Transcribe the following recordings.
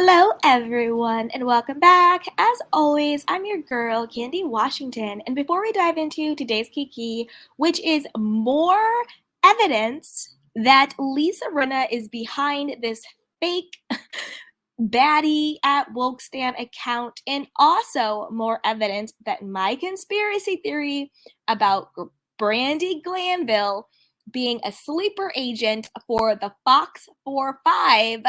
Hello, everyone, and welcome back. As always, I'm your girl, Candy Washington. And before we dive into today's Kiki, which is more evidence that Lisa Rinna is behind this fake baddie at Wokestan account, and also more evidence that my conspiracy theory about Brandi Glanville being a sleeper agent for the Fox 4-5.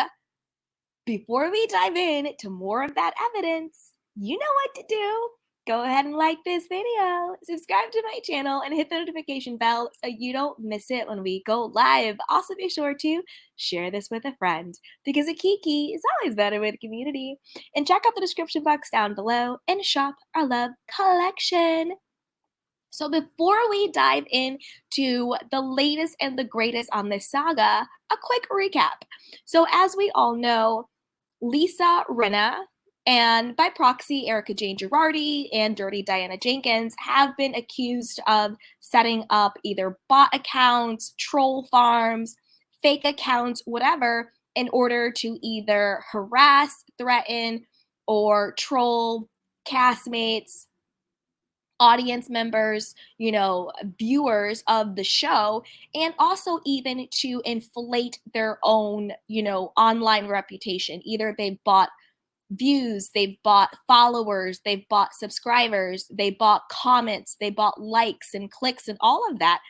Before we dive in to more of that evidence, you know what to do. Go ahead and like this video, subscribe to my channel, and hit the notification bell so you don't miss it when we go live. Also, be sure to share this with a friend because a kiki is always better with a community. And check out the description box down below and shop our love collection. So before we dive into the latest and the greatest on this saga, a quick recap. So as we all know, Lisa Rinna and by proxy Erica Jane Girardi and Dirty Diana Jenkins have been accused of setting up either bot accounts, troll farms, fake accounts, whatever, in order to either harass, threaten, or troll castmates, audience members, viewers of the show, and also even to inflate their own, online reputation. Either they've bought views, they've bought followers, they've bought subscribers, they bought comments, they bought likes and clicks and all of that,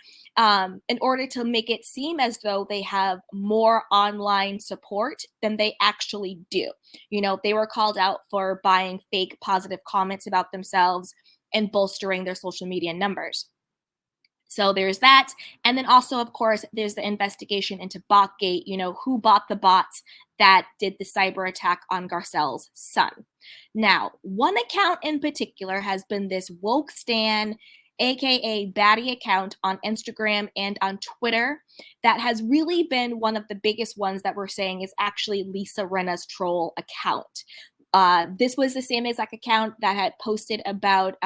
in order to make it seem as though they have more online support than they actually do. They were called out for buying fake positive comments about themselves and bolstering their social media numbers. So there's that. And then also, of course, there's the investigation into Botgate, who bought the bots that did the cyber attack on Garcelle's son. Now, one account in particular has been this Woke Stan, aka Baddie account on Instagram and on Twitter that has really been one of the biggest ones that we're saying is actually Lisa Rinna's troll account. This was the same exact account that had posted about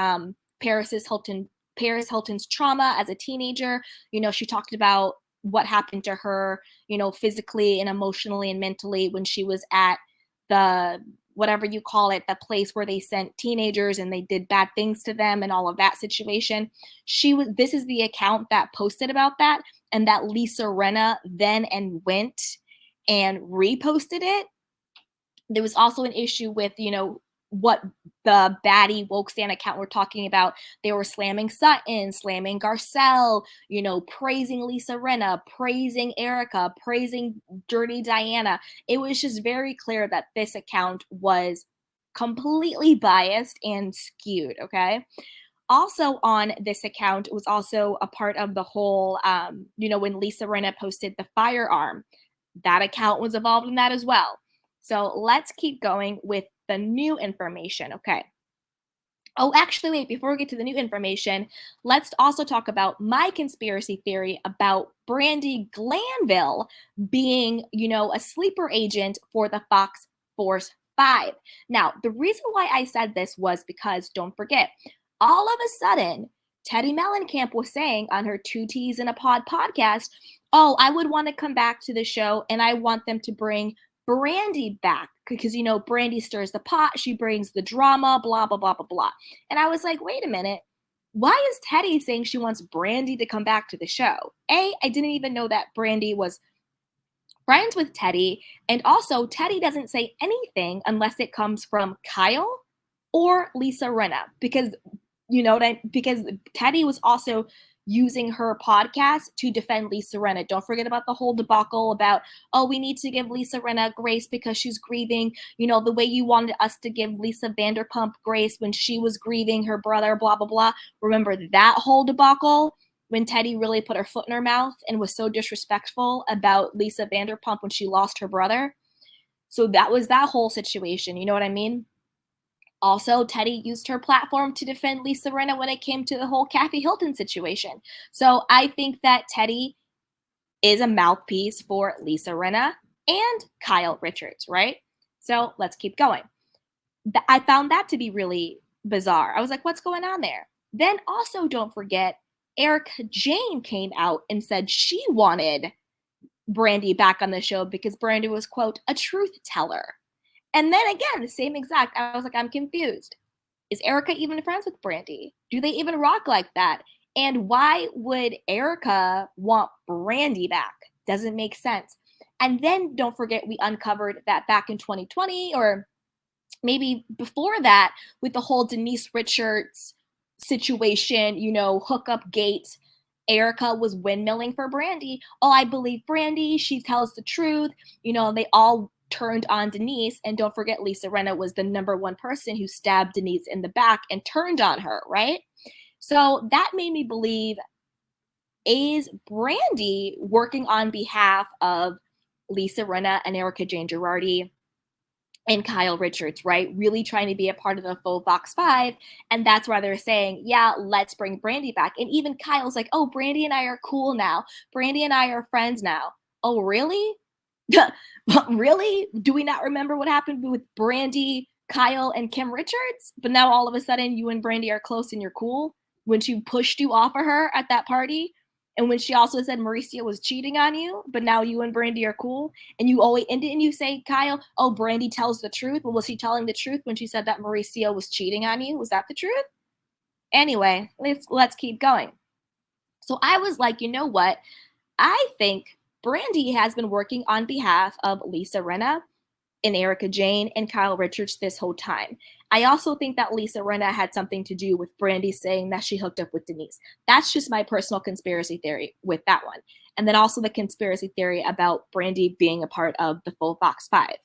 Paris Hilton's trauma as a teenager. She talked about what happened to her, physically and emotionally and mentally when she was at the, whatever you call it, the place where they sent teenagers and they did bad things to them and all of that situation. This is the account that posted about that, and that Lisa Rinna then went and reposted it. There was also an issue with, what the baddie woke stan account were talking about. They were slamming Sutton, slamming Garcelle, praising Lisa Rinna, praising Erica, praising Dirty Diana. It was just very clear that this account was completely biased and skewed, okay? Also on this account was also a part of the whole, when Lisa Rinna posted the firearm, that account was involved in that as well. So let's keep going with the new information, okay? Oh, actually, wait, before we get to the new information, let's also talk about my conspiracy theory about Brandi Glanville being, a sleeper agent for the Fox Force 5. Now, the reason why I said this was because, don't forget, all of a sudden, Teddi Mellencamp was saying on her Two Teas in a Pod podcast, oh, I would want to come back to the show and I want them to bring Brandi back because, Brandi stirs the pot. She brings the drama, blah, blah, blah, blah, blah. And I was like, wait a minute. Why is Teddi saying she wants Brandi to come back to the show? I didn't even know that Brandi was friends with Teddi. And also, Teddi doesn't say anything unless it comes from Kyle or Lisa Rinna because, because Teddi was also using her podcast to defend Lisa Rinna. Don't forget about the whole debacle about, oh, we need to give Lisa Rinna grace because she's grieving, the way you wanted us to give Lisa Vanderpump grace when she was grieving her brother, blah, blah, blah. Remember that whole debacle when Teddi really put her foot in her mouth and was so disrespectful about Lisa Vanderpump when she lost her brother? So that was that whole situation. You know what I mean? Also, Teddi used her platform to defend Lisa Rinna when it came to the whole Kathy Hilton situation. So I think that Teddi is a mouthpiece for Lisa Rinna and Kyle Richards, right? So let's keep going. I found that to be really bizarre. I was like, what's going on there? Then also don't forget, Erica Jane came out and said she wanted Brandi back on the show because Brandi was, quote, a truth teller. And then again, the same exact, I was like, I'm confused. Is Erica even friends with Brandi? Do they even rock like that? And why would Erica want Brandi back? Doesn't make sense. And then don't forget, we uncovered that back in 2020, or maybe before that, with the whole Denise Richards situation, hookup gate. Erica was windmilling for Brandi. Oh, I believe Brandi. She tells the truth. They all turned on Denise. And don't forget, Lisa Rinna was the number one person who stabbed Denise in the back and turned on her, right? So that made me believe, is Brandi working on behalf of Lisa Rinna and Erica Jane Girardi and Kyle Richards, right? Really trying to be a part of the full Fox 5. And that's why they're saying, yeah, let's bring Brandi back. And even Kyle's like, oh, Brandi and I are cool now. Brandi and I are friends now. Oh, really? Really? Do we not remember what happened with Brandi, Kyle, and Kim Richards? But now all of a sudden you and Brandi are close and you're cool when she pushed you off of her at that party. And when she also said Mauricio was cheating on you, but now you and Brandi are cool. And you always, and didn't you say, Kyle, oh, Brandi tells the truth? Well, was she telling the truth when she said that Mauricio was cheating on you? Was that the truth? Anyway, let's keep going. So I was like, you know what? I think Brandi has been working on behalf of Lisa Rinna and Erica Jane and Kyle Richards this whole time. I also think that Lisa Rinna had something to do with Brandi saying that she hooked up with Denise. That's just my personal conspiracy theory with that one. And then also the conspiracy theory about Brandi being a part of the full Fox 5.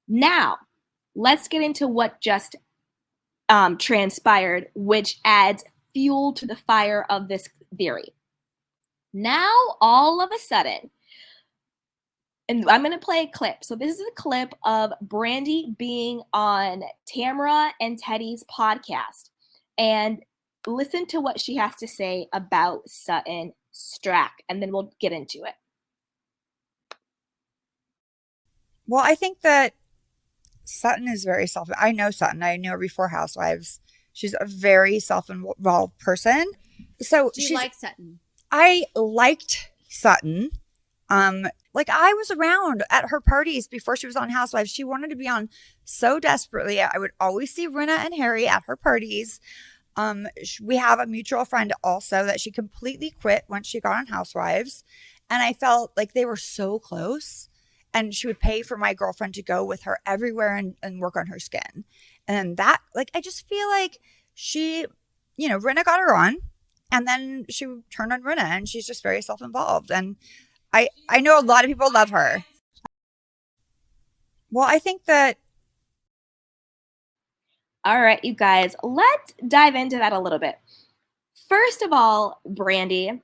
Now, let's get into what just transpired, which adds fuel to the fire of this theory. Now, all of a sudden, and I'm going to play a clip. So this is a clip of Brandi being on Tamara and Teddy's podcast. And listen to what she has to say about Sutton Stracke, and then we'll get into it. Well, I think that Sutton is very I know Sutton. I knew her before Housewives. She's a very self-involved person. So do you like Sutton? I liked Sutton. Like I was around at her parties before she was on Housewives. She wanted to be on so desperately. I would always see Rinna and Harry at her parties. We have a mutual friend also that she completely quit once she got on Housewives. And I felt like they were so close. And she would pay for my girlfriend to go with her everywhere and work on her skin. And that, like, I just feel like she, Rinna got her on. And then she turned on Rinna. And she's just very self-involved. And I know a lot of people love her. Well, I think that. All right, you guys, let's dive into that a little bit. First of all, Brandi,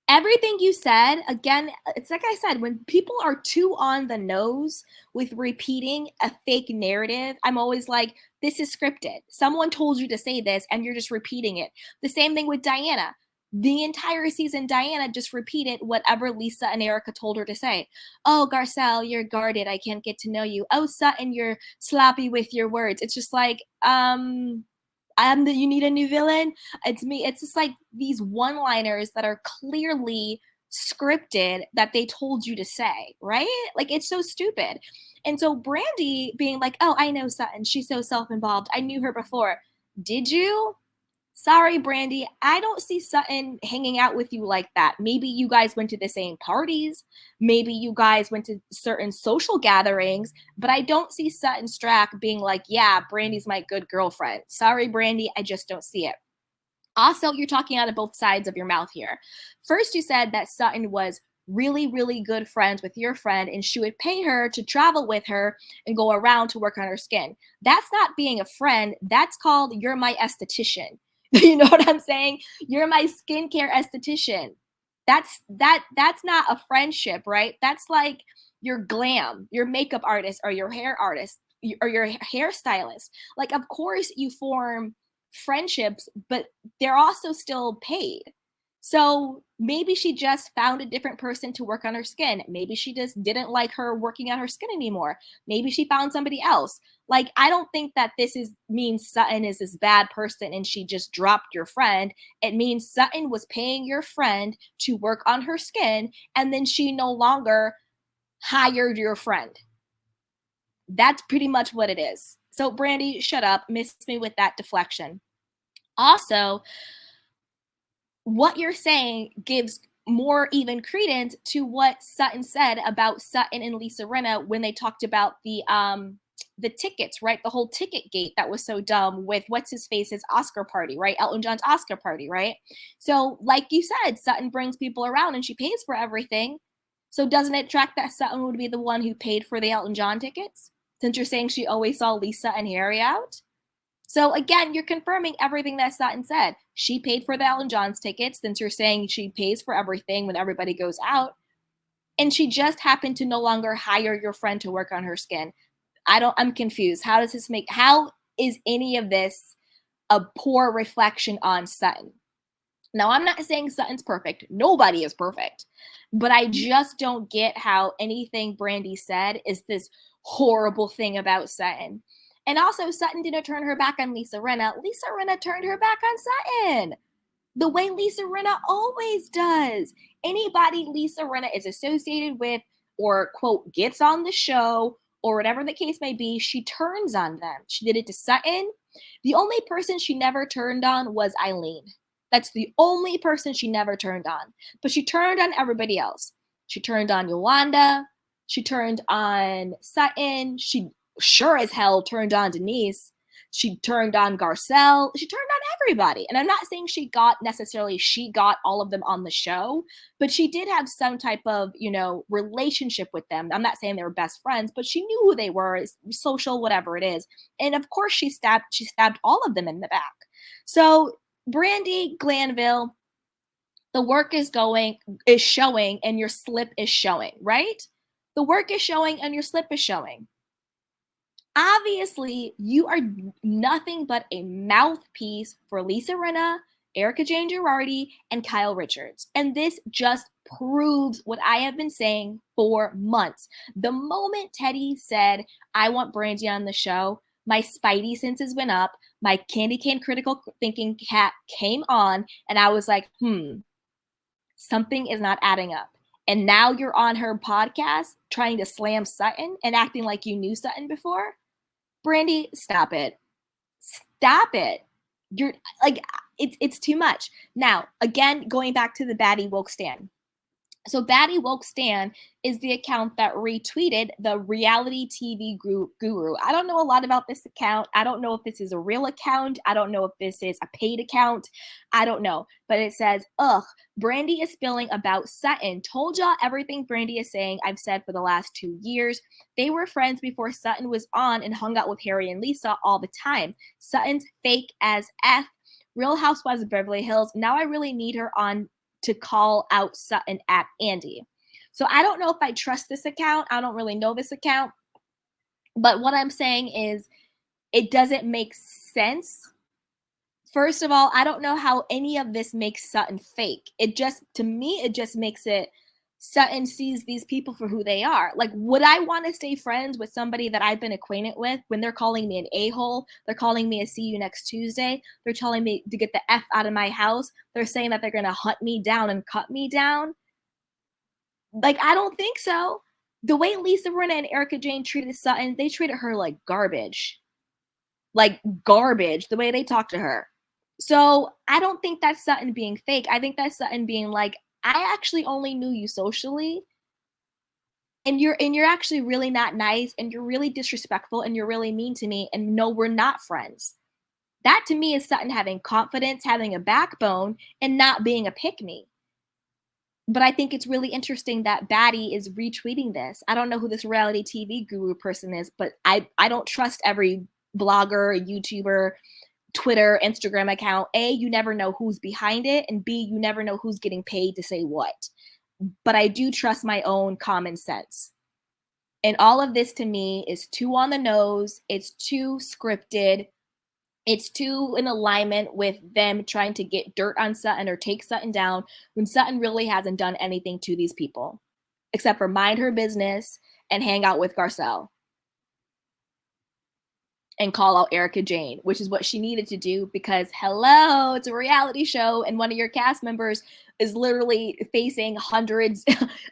everything you said, again, it's like I said, when people are too on the nose with repeating a fake narrative, I'm always like, this is scripted. Someone told you to say this and you're just repeating it. The same thing with Diana. The entire season, Diana just repeated whatever Lisa and Erica told her to say. Oh, Garcelle, you're guarded. I can't get to know you. Oh, Sutton, you're sloppy with your words. It's just like, you need a new villain. It's me. It's just like these one-liners that are clearly scripted that they told you to say, right? Like, it's so stupid. And so Brandi being like, oh, I know Sutton. She's so self-involved. I knew her before. Did you? Sorry, Brandi, I don't see Sutton hanging out with you like that. Maybe you guys went to the same parties. Maybe you guys went to certain social gatherings, but I don't see Sutton Stracke being like, yeah, Brandi's my good girlfriend. Sorry, Brandi, I just don't see it. Also, you're talking out of both sides of your mouth here. First, you said that Sutton was really, really good friends with your friend and she would pay her to travel with her and go around to work on her skin. That's not being a friend. That's called you're my esthetician. You know what I'm saying? You're my skincare esthetician. That's not a friendship, right? That's like your glam, your makeup artist or your hair artist or your hairstylist. Like, of course you form friendships, but they're also still paid. So maybe she just found a different person to work on her skin. Maybe she just didn't like her working on her skin anymore. Maybe she found somebody else. Like, I don't think that means Sutton is this bad person and she just dropped your friend. It means Sutton was paying your friend to work on her skin and then she no longer hired your friend. That's pretty much what it is. So Brandi, shut up. Miss me with that deflection. Also, what you're saying gives more even credence to what Sutton said about Sutton and Lisa Rinna when they talked about the tickets, right? The whole ticket gate that was so dumb with what's his face's Oscar party, right? Elton John's Oscar party, right? So, like you said, Sutton brings people around and she pays for everything. So, doesn't it track that Sutton would be the one who paid for the Elton John tickets? Since you're saying she always saw Lisa and Harry out? So again, you're confirming everything that Sutton said. She paid for the Elton John's tickets, since you're saying she pays for everything when everybody goes out. And she just happened to no longer hire your friend to work on her skin. I'm confused. How is any of this a poor reflection on Sutton? Now, I'm not saying Sutton's perfect. Nobody is perfect. But I just don't get how anything Brandi said is this horrible thing about Sutton. And also, Sutton didn't turn her back on Lisa Rinna. Lisa Rinna turned her back on Sutton the way Lisa Rinna always does. Anybody Lisa Rinna is associated with or, quote, gets on the show or whatever the case may be, she turns on them. She did it to Sutton. The only person she never turned on was Eileen. That's the only person she never turned on. But she turned on everybody else. She turned on Yolanda. She turned on Sutton. She sure as hell turned on Denise. She turned on Garcelle. She turned on everybody. And I'm not saying she got all of them on the show, but she did have some type of, relationship with them. I'm not saying they were best friends, but she knew who they were, social, whatever it is. And of course she stabbed all of them in the back. So Brandi, Glanville, the work is showing and your slip is showing, right? The work is showing and your slip is showing. Obviously, you are nothing but a mouthpiece for Lisa Rinna, Erika Jayne Girardi, and Kyle Richards. And this just proves what I have been saying for months. The moment Teddy said, I want Brandi on the show, my spidey senses went up, my candy cane critical thinking cap came on, and I was like, something is not adding up. And now you're on her podcast trying to slam Sutton and acting like you knew Sutton before? Brandi, stop it. Stop it. You're like, it's too much. Now, again, going back to the Baddie Woke Stan. So Baddie Woke Stan is the account that retweeted the reality TV guru. I don't know a lot about this account. I don't know if this is a real account. I don't know if this is a paid account. I don't know. But it says, Brandi is spilling about Sutton. Told y'all everything Brandi is saying I've said for the last 2 years. They were friends before Sutton was on and hung out with Harry and Lisa all the time. Sutton's fake as F. Real Housewives of Beverly Hills. Now I really need her on to call out Sutton at Andy. So I don't know if I trust this account. I don't really know this account. But what I'm saying is it doesn't make sense. First of all, I don't know how any of this makes Sutton fake. To me, it just makes it Sutton sees these people for who they are. Like, would I want to stay friends with somebody that I've been acquainted with when they're calling me an a-hole? They're calling me a see you next Tuesday. They're telling me to get the F out of my house. They're saying that they're going to hunt me down and cut me down. Like, I don't think so. The way Lisa Rinna and Erika Jayne treated Sutton, they treated her like garbage. Like garbage, the way they talked to her. So I don't think that's Sutton being fake. I think that's Sutton being like, I actually only knew you socially, and you're actually really not nice, and you're really disrespectful, and you're really mean to me, and no, we're not friends. That to me is Sutton having confidence, having a backbone, and not being a pick-me. But I think it's really interesting that Baddie is retweeting this. I don't know who this reality TV guru person is, but I don't trust every blogger, YouTuber, Twitter, Instagram account. A, you never know who's behind it, and B, you never know who's getting paid to say what. But I do trust my own common sense. And all of this to me is too on the nose. It's too scripted. It's too in alignment with them trying to get dirt on Sutton or take Sutton down when Sutton really hasn't done anything to these people except for mind her business and hang out with Garcelle and call out Erika Jayne, which is what she needed to do because, hello, it's a reality show and one of your cast members is literally facing hundreds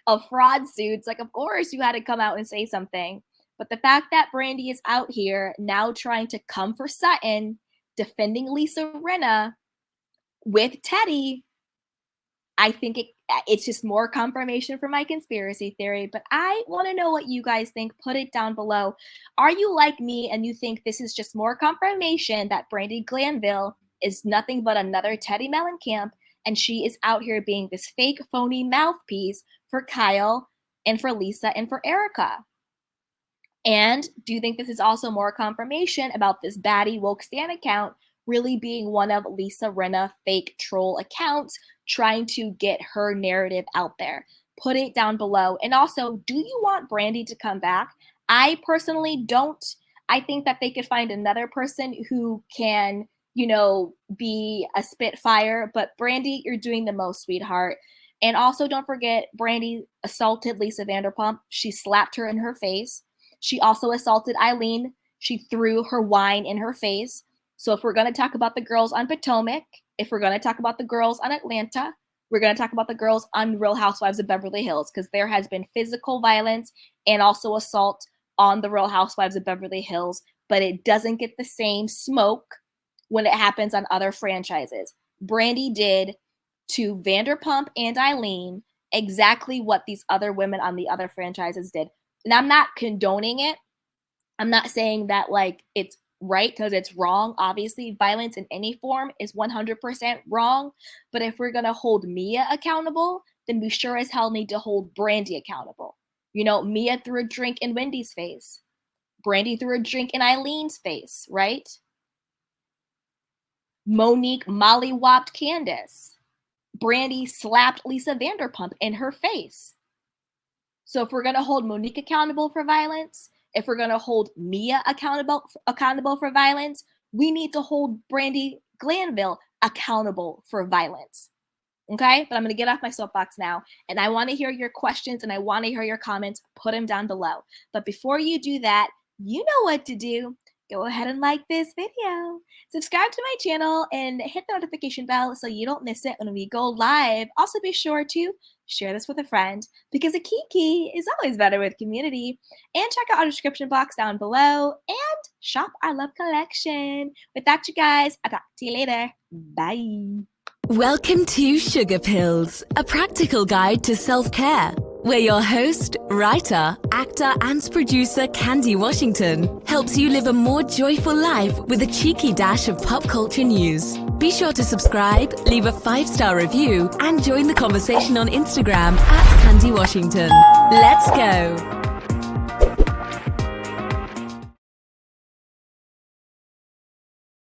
of fraud suits. Like, of course you had to come out and say something. But the fact that Brandi is out here now trying to come for Sutton, defending Lisa Rinna with Teddy, I think it's just more confirmation for my conspiracy theory. But I want to know what you guys think. Put it down below. Are you like me and you think this is just more confirmation that Brandi Glanville is nothing but another Teddy Mellencamp, and she is out here being this fake, phony mouthpiece for Kyle and for Lisa and for Erica? And do you think this is also more confirmation about this baddie woke stan account really being one of Lisa Rinna fake troll accounts trying to get her narrative out there? Put it down below. And also, do you want Brandi to come back? I personally don't. I think that they could find another person who can, be a spitfire. But Brandi, you're doing the most, sweetheart. And also, don't forget, Brandi assaulted Lisa Vanderpump. She slapped her in her face. She also assaulted Eileen. She threw her wine in her face. So if we're going to talk about the girls on Potomac, if we're going to talk about the girls on Atlanta, we're going to talk about the girls on Real Housewives of Beverly Hills, because there has been physical violence and also assault on the Real Housewives of Beverly Hills, but it doesn't get the same smoke when it happens on other franchises. Brandi did to Vanderpump and Eileen exactly what these other women on the other franchises did. And I'm not condoning it. I'm not saying that it's right, because it's wrong. Obviously, violence in any form is 100% wrong. But if we're going to hold Mia accountable, then we sure as hell need to hold Brandi accountable. Mia threw a drink in Wendy's face. Brandi threw a drink in Eileen's face, right? Monique mollywopped Candace. Brandi slapped Lisa Vanderpump in her face. So if we're going to hold Monique accountable for violence, if we're going to hold Mia accountable for violence, we need to hold Brandi Glanville accountable for violence. Okay? But I'm going to get off my soapbox now, and I want to hear your questions and I want to hear your comments. Put them down below. But before you do that, you know what to do. Go ahead and like this video, subscribe to my channel, and hit the notification bell so you don't miss it when we go live. Also, be sure to share this with a friend, because a kiki is always better with community. And check out our description box down below and shop our love collection. With that, you guys, I'll talk to you later. Bye. Welcome to Sugar Pills, a practical guide to self-care, where your host, writer, actor, and producer Candy Washington helps you live a more joyful life with a cheeky dash of pop culture news. Be sure to subscribe, leave a 5-star review, and join the conversation on Instagram @Candy Washington. Let's go!